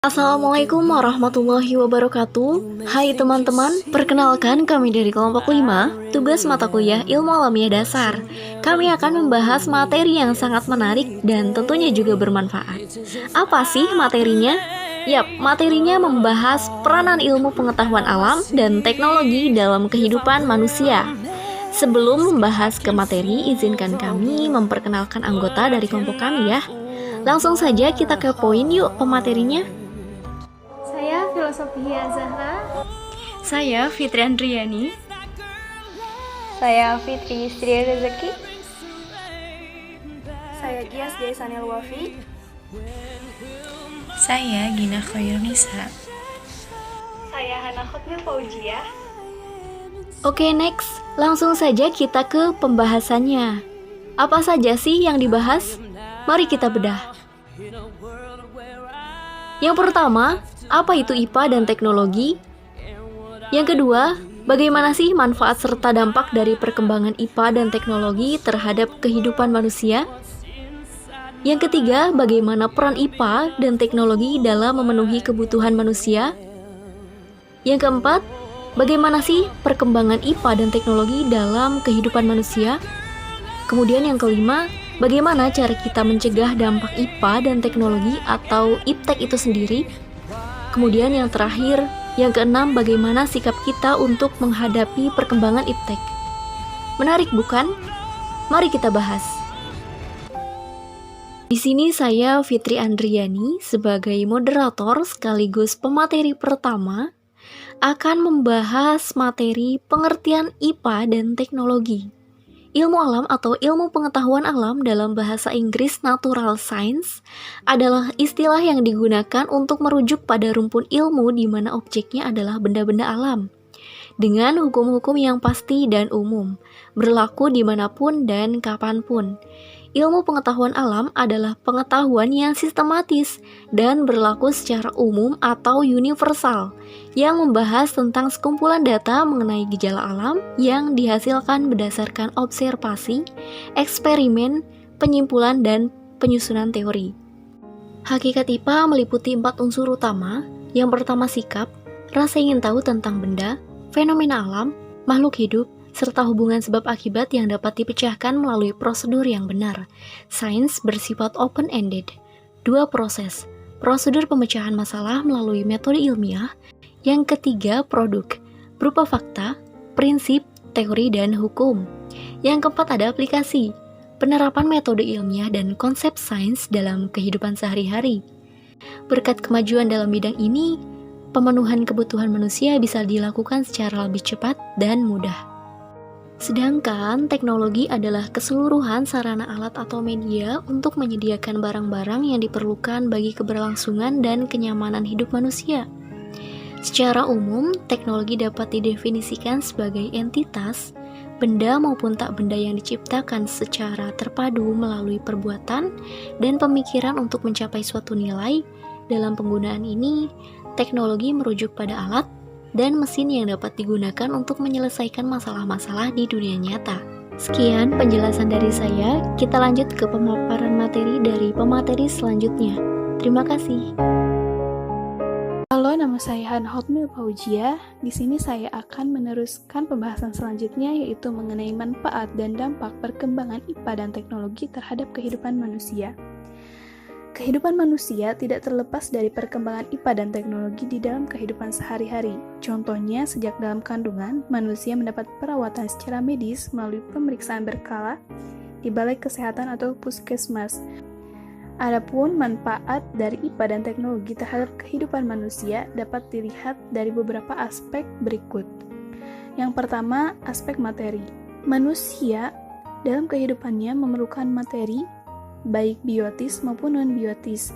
Assalamualaikum warahmatullahi wabarakatuh. Hai teman-teman, perkenalkan kami dari kelompok 5, tugas mata kuliah Ilmu Alamiah Dasar. Kami akan membahas materi yang sangat menarik dan tentunya juga bermanfaat. Apa sih materinya? Yap, materinya membahas peranan ilmu pengetahuan alam dan teknologi dalam kehidupan manusia. Sebelum membahas ke materi, izinkan kami memperkenalkan anggota dari kelompok kami ya. Langsung saja kita ke poin yuk pematerinya. Saya Filosofia Zahra. Saya Fitri Andriani. Saya Fitri Sri Rezeki. Saya Gias Jaisanil Wafi. Saya Gina Khairunisa. Saya Hana Khotmil Faujia. Oke, next. Langsung saja kita ke pembahasannya. Apa saja sih yang dibahas? Mari kita bedah. Yang pertama, apa itu IPA dan teknologi? Yang kedua, bagaimana sih manfaat serta dampak dari perkembangan IPA dan teknologi terhadap kehidupan manusia? Yang ketiga, bagaimana peran IPA dan teknologi dalam memenuhi kebutuhan manusia? Yang keempat, bagaimana sih perkembangan IPA dan teknologi dalam kehidupan manusia? Kemudian yang kelima, bagaimana cara kita mencegah dampak IPA dan teknologi atau IPTEK itu sendiri? Kemudian yang terakhir, yang keenam, bagaimana sikap kita untuk menghadapi perkembangan IPTEK? Menarik bukan? Mari kita bahas. Di sini saya Fitri Andriani sebagai moderator sekaligus pemateri pertama akan membahas materi pengertian IPA dan teknologi. Ilmu alam atau ilmu pengetahuan alam dalam bahasa Inggris natural science adalah istilah yang digunakan untuk merujuk pada rumpun ilmu di mana objeknya adalah benda-benda alam, dengan hukum-hukum yang pasti dan umum, berlaku dimanapun dan kapanpun. Ilmu pengetahuan alam adalah pengetahuan yang sistematis dan berlaku secara umum atau universal, yang membahas tentang sekumpulan data mengenai gejala alam yang dihasilkan berdasarkan observasi, eksperimen, penyimpulan, dan penyusunan teori. Hakikat IPA meliputi 4 unsur utama. Yang pertama sikap, rasa ingin tahu tentang benda, fenomena alam, makhluk hidup, serta hubungan sebab akibat yang dapat dipecahkan melalui prosedur yang benar. Sains bersifat open-ended. 2 proses, prosedur pemecahan masalah melalui metode ilmiah. Yang ketiga, produk, berupa fakta, prinsip, teori, dan hukum. Yang keempat ada aplikasi, penerapan metode ilmiah dan konsep sains dalam kehidupan sehari-hari. Berkat kemajuan dalam bidang ini, pemenuhan kebutuhan manusia bisa dilakukan secara lebih cepat dan mudah. Sedangkan teknologi adalah keseluruhan sarana alat atau media untuk menyediakan barang-barang yang diperlukan bagi keberlangsungan dan kenyamanan hidup manusia. Secara umum, teknologi dapat didefinisikan sebagai entitas, benda maupun tak benda yang diciptakan secara terpadu melalui perbuatan dan pemikiran untuk mencapai suatu nilai. Dalam penggunaan ini, teknologi merujuk pada alat dan mesin yang dapat digunakan untuk menyelesaikan masalah-masalah di dunia nyata. Sekian penjelasan dari saya, kita lanjut ke pemaparan materi dari pemateri selanjutnya. Terima kasih. Halo, nama saya Hana Khotmil Faujia. Di sini saya akan meneruskan pembahasan selanjutnya, yaitu mengenai manfaat dan dampak perkembangan IPA dan teknologi terhadap kehidupan manusia. Kehidupan manusia tidak terlepas dari perkembangan IPA dan teknologi di dalam kehidupan sehari-hari. Contohnya, sejak dalam kandungan, manusia mendapat perawatan secara medis melalui pemeriksaan berkala di Balai Kesehatan atau Puskesmas. Adapun manfaat dari IPA dan teknologi terhadap kehidupan manusia dapat dilihat dari beberapa aspek berikut. Yang pertama, aspek materi. Manusia dalam kehidupannya memerlukan materi, baik biotis maupun non-biotis.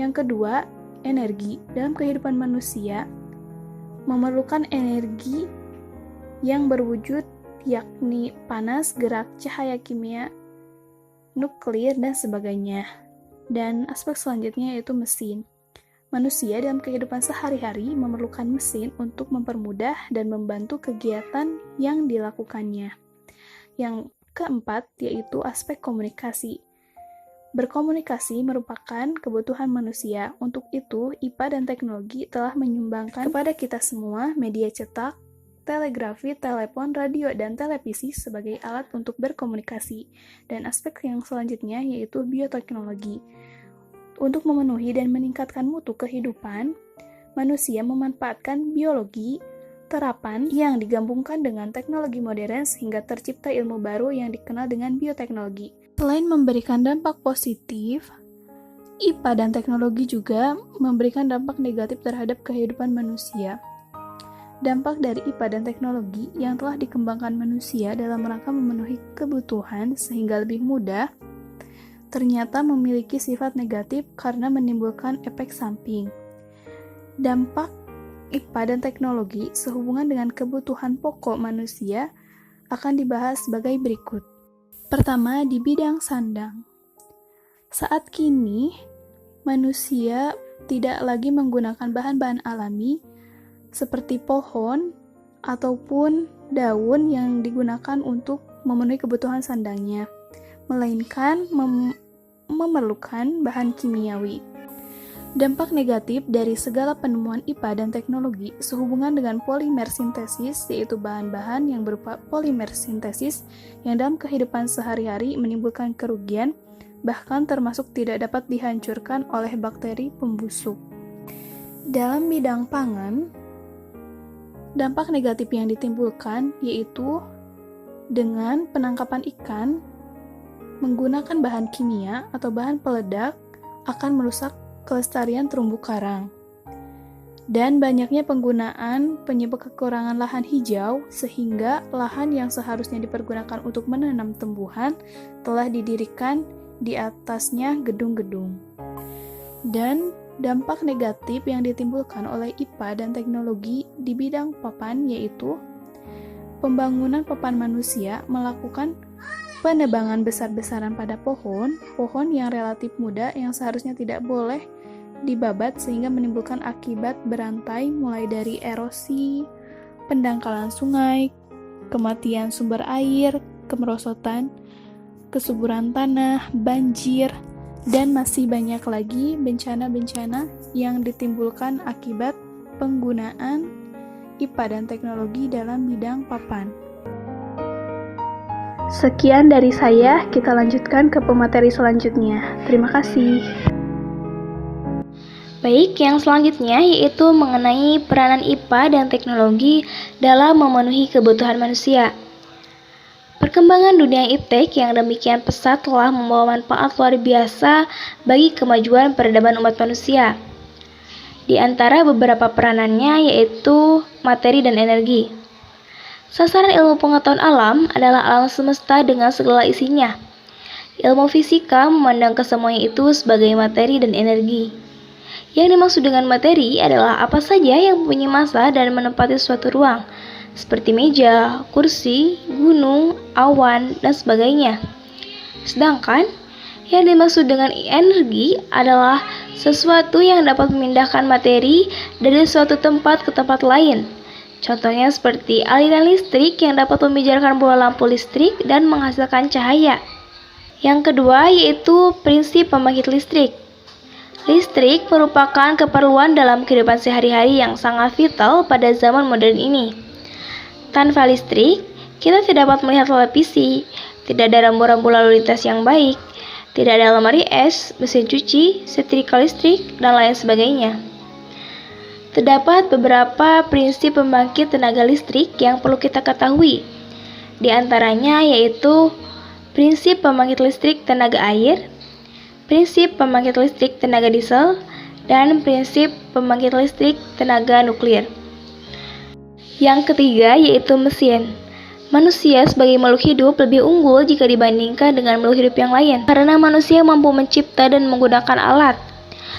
Yang kedua, energi. Dalam kehidupan manusia memerlukan energi yang berwujud, yakni panas, gerak, cahaya kimia, nuklir, dan sebagainya. Dan aspek selanjutnya yaitu mesin. Manusia dalam kehidupan sehari-hari memerlukan mesin untuk mempermudah dan membantu kegiatan yang dilakukannya. Yang keempat yaitu aspek komunikasi. Berkomunikasi merupakan kebutuhan manusia. Untuk itu, IPA dan teknologi telah menyumbangkan kepada kita semua media cetak, telegrafi, telepon, radio, dan televisi sebagai alat untuk berkomunikasi. Dan aspek yang selanjutnya yaitu bioteknologi. Untuk memenuhi dan meningkatkan mutu kehidupan, manusia memanfaatkan biologi, terapan yang digabungkan dengan teknologi modern sehingga tercipta ilmu baru yang dikenal dengan bioteknologi. Selain memberikan dampak positif, IPA dan teknologi juga memberikan dampak negatif terhadap kehidupan manusia. Dampak dari IPA dan teknologi yang telah dikembangkan manusia dalam rangka memenuhi kebutuhan sehingga lebih mudah, ternyata memiliki sifat negatif karena menimbulkan efek samping. Dampak IPA dan teknologi sehubungan dengan kebutuhan pokok manusia akan dibahas sebagai berikut. Pertama, di bidang sandang. Saat kini, manusia tidak lagi menggunakan bahan-bahan alami seperti pohon ataupun daun yang digunakan untuk memenuhi kebutuhan sandangnya, melainkan memerlukan bahan kimiawi. Dampak negatif dari segala penemuan IPA dan teknologi sehubungan dengan polimer sintesis, yaitu bahan-bahan yang berupa polimer sintesis yang dalam kehidupan sehari-hari menimbulkan kerugian, bahkan termasuk tidak dapat dihancurkan oleh bakteri pembusuk. Dalam bidang pangan, dampak negatif yang ditimbulkan yaitu dengan penangkapan ikan menggunakan bahan kimia atau bahan peledak akan merusak kelestarian terumbu karang. Dan banyaknya penggunaan penyebab kekurangan lahan hijau sehingga lahan yang seharusnya dipergunakan untuk menanam tumbuhan telah didirikan di atasnya gedung-gedung. Dan dampak negatif yang ditimbulkan oleh IPA dan teknologi di bidang papan yaitu pembangunan papan manusia melakukan penebangan besar-besaran pada pohon yang relatif muda yang seharusnya tidak boleh dibabat sehingga menimbulkan akibat berantai mulai dari erosi, pendangkalan sungai, kematian sumber air, kemerosotan, kesuburan tanah, banjir, dan masih banyak lagi bencana-bencana yang ditimbulkan akibat penggunaan IPA dan teknologi dalam bidang papan. Sekian dari saya, kita lanjutkan ke pemateri selanjutnya. Terima kasih. Baik, yang selanjutnya yaitu mengenai peranan IPA dan teknologi dalam memenuhi kebutuhan manusia. Perkembangan dunia iptek yang demikian pesat telah membawa manfaat luar biasa bagi kemajuan peradaban umat manusia. Di antara beberapa peranannya yaitu materi dan energi. Sasaran ilmu pengetahuan alam adalah alam semesta dengan segala isinya. Ilmu fisika memandang kesemuanya itu sebagai materi dan energi. Yang dimaksud dengan materi adalah apa saja yang mempunyai massa dan menempati suatu ruang, seperti meja, kursi, gunung, awan, dan sebagainya. Sedangkan, yang dimaksud dengan energi adalah sesuatu yang dapat memindahkan materi dari suatu tempat ke tempat lain. Contohnya seperti aliran listrik yang dapat membicarakan bola lampu listrik dan menghasilkan cahaya. Yang kedua yaitu prinsip pembangkit listrik. Listrik merupakan keperluan dalam kehidupan sehari-hari yang sangat vital pada zaman modern ini. Tanpa listrik, kita tidak dapat melihat televisi, tidak ada rambu-rambu lalu lintas yang baik, tidak ada lemari es, mesin cuci, setrika listrik, dan lain sebagainya. Terdapat beberapa prinsip pembangkit tenaga listrik yang perlu kita ketahui. Di antaranya yaitu prinsip pembangkit listrik tenaga air, prinsip pembangkit listrik tenaga diesel, dan prinsip pembangkit listrik tenaga nuklir. Yang ketiga yaitu mesin. Manusia sebagai makhluk hidup lebih unggul jika dibandingkan dengan makhluk hidup yang lain, karena manusia mampu mencipta dan menggunakan alat.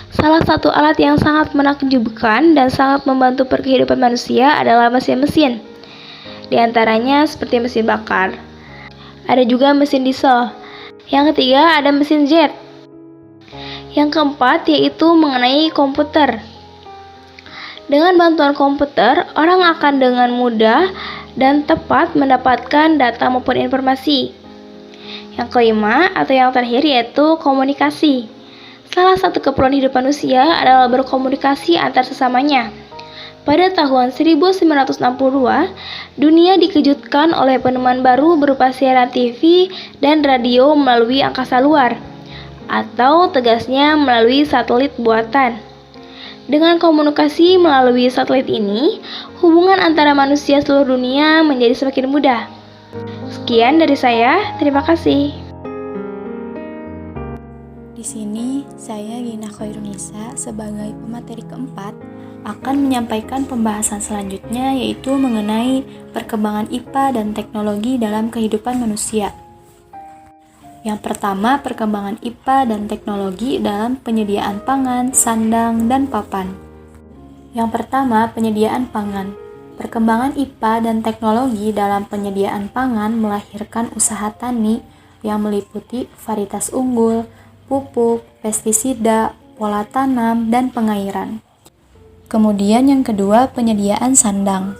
Salah satu alat yang sangat menakjubkan dan sangat membantu kehidupan manusia adalah mesin-mesin. Di antaranya seperti mesin bakar. Ada juga mesin diesel. Yang ketiga ada mesin jet. Yang keempat yaitu mengenai komputer. Dengan bantuan komputer, orang akan dengan mudah dan tepat mendapatkan data maupun informasi. Yang kelima atau yang terakhir yaitu komunikasi. Salah satu keperluan hidup manusia adalah berkomunikasi antar sesamanya. Pada tahun 1962, dunia dikejutkan oleh penemuan baru berupa siaran TV dan radio melalui angkasa luar, atau tegasnya melalui satelit buatan. Dengan komunikasi melalui satelit ini, hubungan antara manusia seluruh dunia menjadi semakin mudah. Sekian dari saya, terima kasih. Di sini, saya Gina Khairunisa sebagai pemateri keempat akan menyampaikan pembahasan selanjutnya, yaitu mengenai perkembangan IPA dan teknologi dalam kehidupan manusia. Yang pertama, perkembangan IPA dan teknologi dalam penyediaan pangan, sandang, dan papan. Yang pertama, penyediaan pangan. Perkembangan IPA dan teknologi dalam penyediaan pangan melahirkan usaha tani yang meliputi varietas unggul, pupuk, pestisida, pola tanam, dan pengairan. Kemudian yang kedua, penyediaan sandang.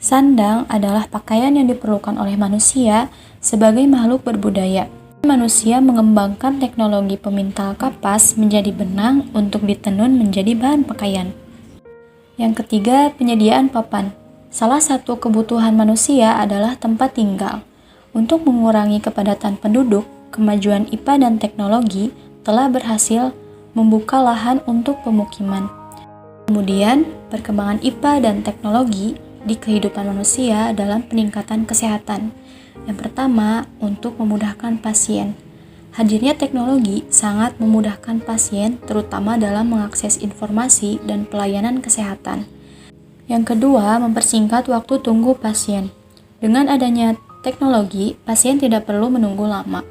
Sandang adalah pakaian yang diperlukan oleh manusia sebagai makhluk berbudaya. Manusia mengembangkan teknologi pemintal kapas menjadi benang untuk ditenun menjadi bahan pakaian. Yang ketiga, penyediaan papan. Salah satu kebutuhan manusia adalah tempat tinggal. Untuk mengurangi kepadatan penduduk, kemajuan IPA dan teknologi telah berhasil membuka lahan untuk pemukiman. Kemudian, perkembangan IPA dan teknologi di kehidupan manusia dalam peningkatan kesehatan. Yang pertama, untuk memudahkan pasien. Hadirnya teknologi sangat memudahkan pasien, terutama dalam mengakses informasi dan pelayanan kesehatan. Yang kedua, mempersingkat waktu tunggu pasien. Dengan adanya teknologi, pasien tidak perlu menunggu lama.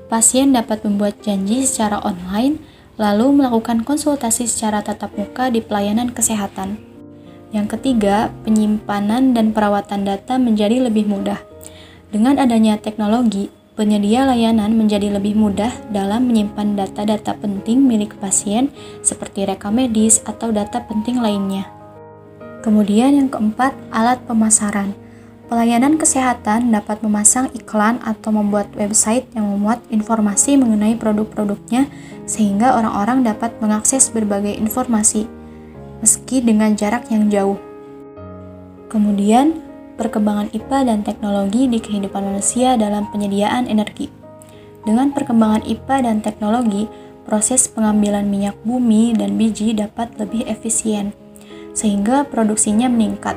Pasien dapat membuat janji secara online, lalu melakukan konsultasi secara tatap muka di pelayanan kesehatan. Yang ketiga, penyimpanan dan perawatan data menjadi lebih mudah. Dengan adanya teknologi, penyedia layanan menjadi lebih mudah dalam menyimpan data-data penting milik pasien seperti rekam medis atau data penting lainnya. Kemudian yang keempat, alat pemasaran. Pelayanan kesehatan dapat memasang iklan atau membuat website yang memuat informasi mengenai produk-produknya sehingga orang-orang dapat mengakses berbagai informasi, meski dengan jarak yang jauh. Kemudian, perkembangan IPA dan teknologi di kehidupan manusia dalam penyediaan energi. Dengan perkembangan IPA dan teknologi, proses pengambilan minyak bumi dan biji dapat lebih efisien, sehingga produksinya meningkat.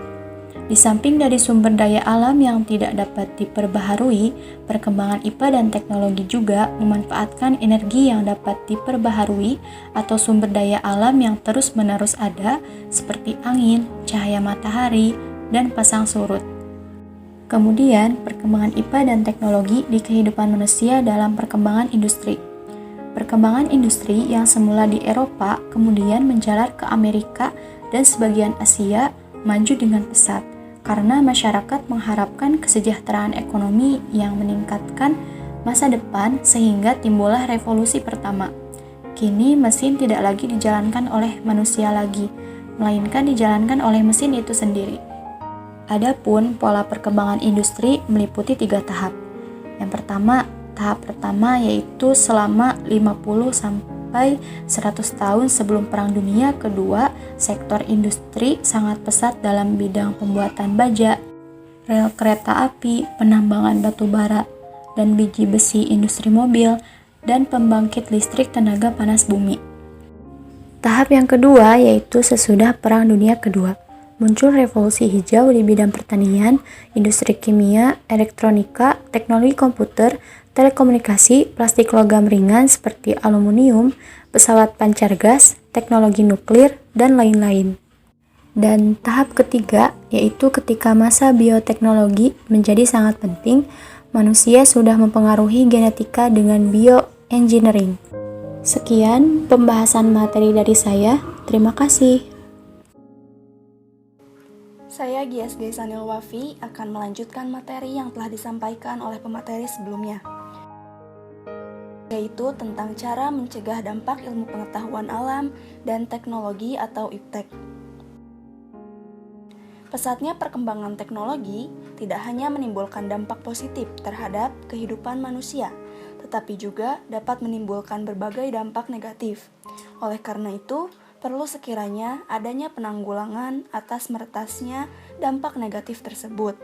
Di samping dari sumber daya alam yang tidak dapat diperbaharui, perkembangan IPA dan teknologi juga memanfaatkan energi yang dapat diperbaharui atau sumber daya alam yang terus-menerus ada, seperti angin, cahaya matahari, dan pasang surut. Kemudian, perkembangan IPA dan teknologi di kehidupan manusia dalam perkembangan industri. Perkembangan industri yang semula di Eropa kemudian menjalar ke Amerika dan sebagian Asia maju dengan pesat, karena masyarakat mengharapkan kesejahteraan ekonomi yang meningkatkan masa depan sehingga timbullah revolusi pertama. Kini mesin tidak lagi dijalankan oleh manusia lagi, melainkan dijalankan oleh mesin itu sendiri. Adapun pola perkembangan industri meliputi 3 tahap. Yang pertama, tahap pertama yaitu selama 50 sampai 100 tahun sebelum Perang Dunia Kedua, sektor industri sangat pesat dalam bidang pembuatan baja, rel kereta api, penambangan batu bara, dan biji besi industri mobil, dan pembangkit listrik tenaga panas bumi. Tahap yang kedua yaitu sesudah Perang Dunia Kedua. Muncul revolusi hijau di bidang pertanian, industri kimia, elektronika, teknologi komputer, telekomunikasi, plastik logam ringan seperti aluminium, pesawat pancar gas, teknologi nuklir, dan lain-lain. Dan tahap ketiga, yaitu ketika masa bioteknologi menjadi sangat penting, manusia sudah mempengaruhi genetika dengan bioengineering. Sekian pembahasan materi dari saya. Terima kasih. Saya Gias Gaisanil Wafi akan melanjutkan materi yang telah disampaikan oleh pemateri sebelumnya, yaitu tentang cara mencegah dampak ilmu pengetahuan alam dan teknologi atau IPTEK. Pesatnya perkembangan teknologi tidak hanya menimbulkan dampak positif terhadap kehidupan manusia, tetapi juga dapat menimbulkan berbagai dampak negatif. Oleh karena itu, perlu sekiranya adanya penanggulangan atas meretasnya dampak negatif tersebut.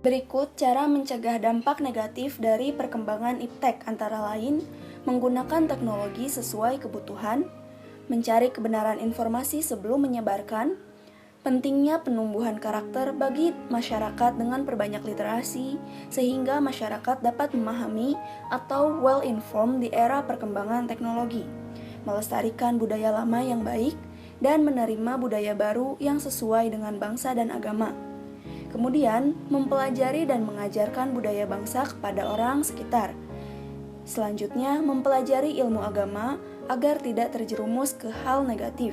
Berikut cara mencegah dampak negatif dari perkembangan iptek, antara lain menggunakan teknologi sesuai kebutuhan, mencari kebenaran informasi sebelum menyebarkan, pentingnya penumbuhan karakter bagi masyarakat dengan perbanyak literasi, sehingga masyarakat dapat memahami atau well-informed di era perkembangan teknologi, melestarikan budaya lama yang baik, dan menerima budaya baru yang sesuai dengan bangsa dan agama. Kemudian, mempelajari dan mengajarkan budaya bangsa kepada orang sekitar. Selanjutnya, mempelajari ilmu agama agar tidak terjerumus ke hal negatif.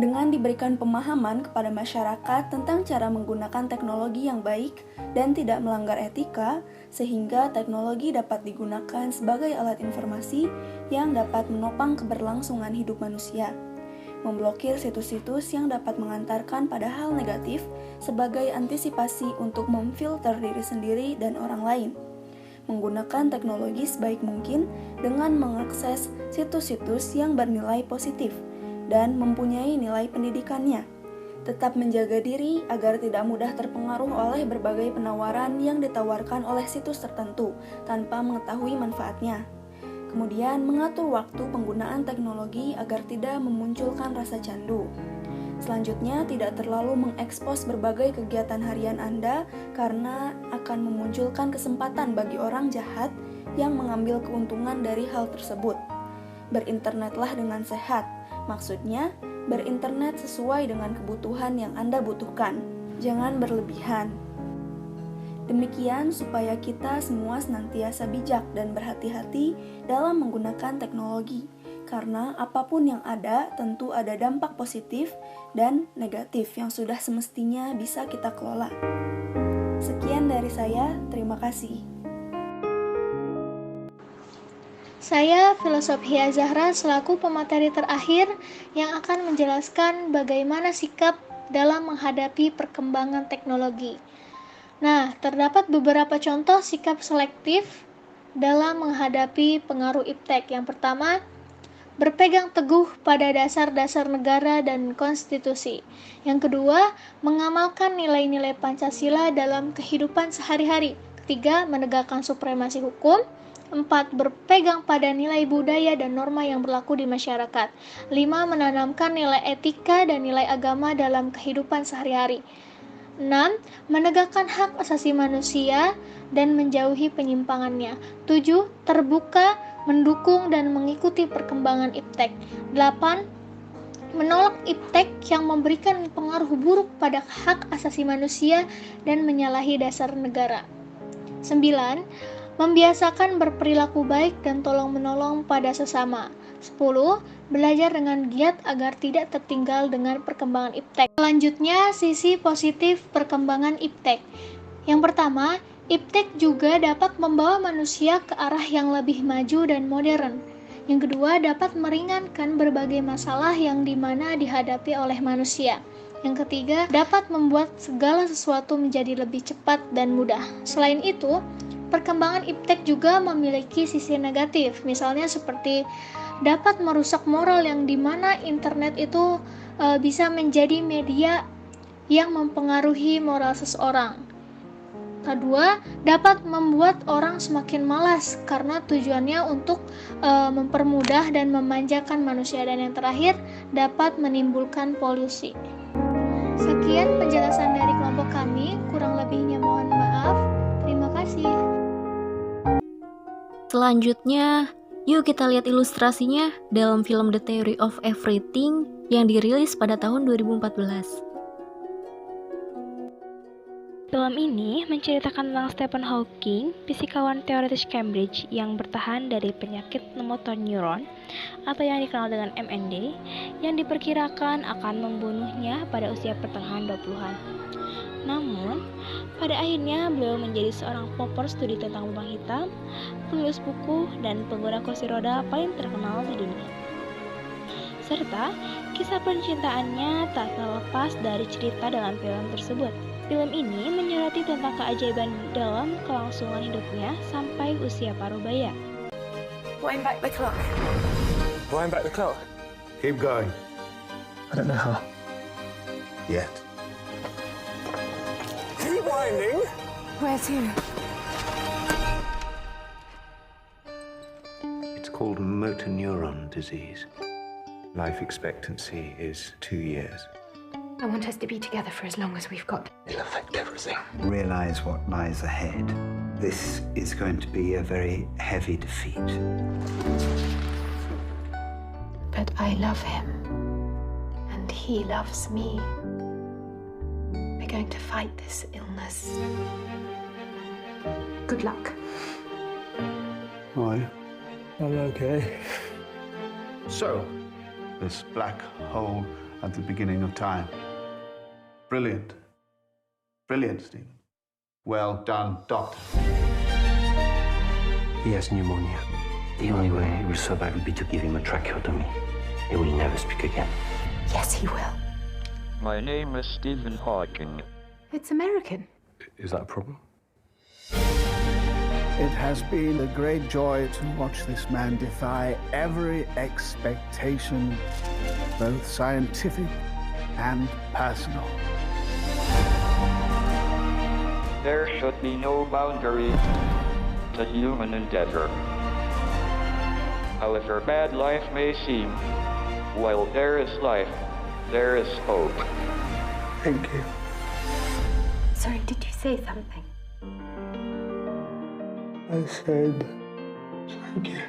Dengan diberikan pemahaman kepada masyarakat tentang cara menggunakan teknologi yang baik dan tidak melanggar etika, sehingga teknologi dapat digunakan sebagai alat informasi yang dapat menopang keberlangsungan hidup manusia. Memblokir situs-situs yang dapat mengantarkan pada hal negatif sebagai antisipasi untuk memfilter diri sendiri dan orang lain. Menggunakan teknologi sebaik mungkin dengan mengakses situs-situs yang bernilai positif dan mempunyai nilai pendidikannya. Tetap menjaga diri agar tidak mudah terpengaruh oleh berbagai penawaran yang ditawarkan oleh situs tertentu tanpa mengetahui manfaatnya. Kemudian, mengatur waktu penggunaan teknologi agar tidak memunculkan rasa candu. Selanjutnya, tidak terlalu mengekspos berbagai kegiatan harian Anda karena akan memunculkan kesempatan bagi orang jahat yang mengambil keuntungan dari hal tersebut. Berinternetlah dengan sehat, maksudnya berinternet sesuai dengan kebutuhan yang Anda butuhkan, jangan berlebihan. Demikian supaya kita semua senantiasa bijak dan berhati-hati dalam menggunakan teknologi, karena apapun yang ada tentu ada dampak positif dan negatif yang sudah semestinya bisa kita kelola. Sekian dari saya, terima kasih. Saya Filosof Hia Zahra selaku pemateri terakhir yang akan menjelaskan bagaimana sikap dalam menghadapi perkembangan teknologi. Nah, terdapat beberapa contoh sikap selektif dalam menghadapi pengaruh iptek. Yang pertama, berpegang teguh pada dasar-dasar negara dan konstitusi. Yang kedua, mengamalkan nilai-nilai Pancasila dalam kehidupan sehari-hari. Ketiga, menegakkan supremasi hukum. 4. Berpegang pada nilai budaya dan norma yang berlaku di masyarakat. 5. Menanamkan nilai etika dan nilai agama dalam kehidupan sehari-hari. 6. Menegakkan hak asasi manusia dan menjauhi penyimpangannya. 7. Terbuka, mendukung dan mengikuti perkembangan iptek. 8. Menolak iptek yang memberikan pengaruh buruk pada hak asasi manusia dan menyalahi dasar negara. 9. Membiasakan berperilaku baik dan tolong-menolong pada sesama. 10. Belajar dengan giat agar tidak tertinggal dengan perkembangan iptek. Selanjutnya, sisi positif perkembangan iptek. Yang pertama, iptek juga dapat membawa manusia ke arah yang lebih maju dan modern. Yang kedua, dapat meringankan berbagai masalah yang dimana dihadapi oleh manusia. Yang ketiga, dapat membuat segala sesuatu menjadi lebih cepat dan mudah. Selain itu, perkembangan iptek juga memiliki sisi negatif, misalnya seperti dapat merusak moral yang dimana internet itu bisa menjadi media yang mempengaruhi moral seseorang. Kedua, dapat membuat orang semakin malas karena tujuannya untuk mempermudah dan memanjakan manusia. Dan yang terakhir, dapat menimbulkan polusi. Sekian penjelasan dari kelompok kami, kurang lebihnya mohon maaf. Terima kasih. Selanjutnya, yuk kita lihat ilustrasinya dalam film The Theory of Everything yang dirilis pada tahun 2014. Film ini menceritakan tentang Stephen Hawking, fisikawan teoritis Cambridge yang bertahan dari penyakit motor neuron atau yang dikenal dengan MND yang diperkirakan akan membunuhnya pada usia pertengahan 20-an. Namun, pada akhirnya beliau menjadi seorang pelopor studi tentang lubang hitam, penulis buku, dan pengguna kursi roda paling terkenal di dunia. Serta, kisah percintaannya tak terlepas dari cerita dalam film tersebut. Film ini menyoroti tentang keajaiban dalam kelangsungan hidupnya sampai usia paruh baya. Wind back the clock. Wind back the clock. Keep going. I don't know how. Yet. Keep winding. Where to? It's called motor neuron disease. Life expectancy is 2 years. I want us to be together for as long as we've got. It'll affect everything. Realize what lies ahead. This is going to be a very heavy defeat. But I love him. And he loves me. We're going to fight this illness. Good luck. Why? I'm okay. So, this black hole at the beginning of time. Brilliant. Brilliant, Stephen. Well done, Doctor. He has pneumonia. The only way he will survive will be to give him a tracheotomy. He will never speak again. Yes, he will. My name is Stephen Hawking. It's American. Is that a problem? It has been a great joy to watch this man defy every expectation, both scientific and personal. There should be no boundary to human endeavor. However bad life may seem, while there is life, there is hope. Thank you. Sorry, did you say something? I said thank you.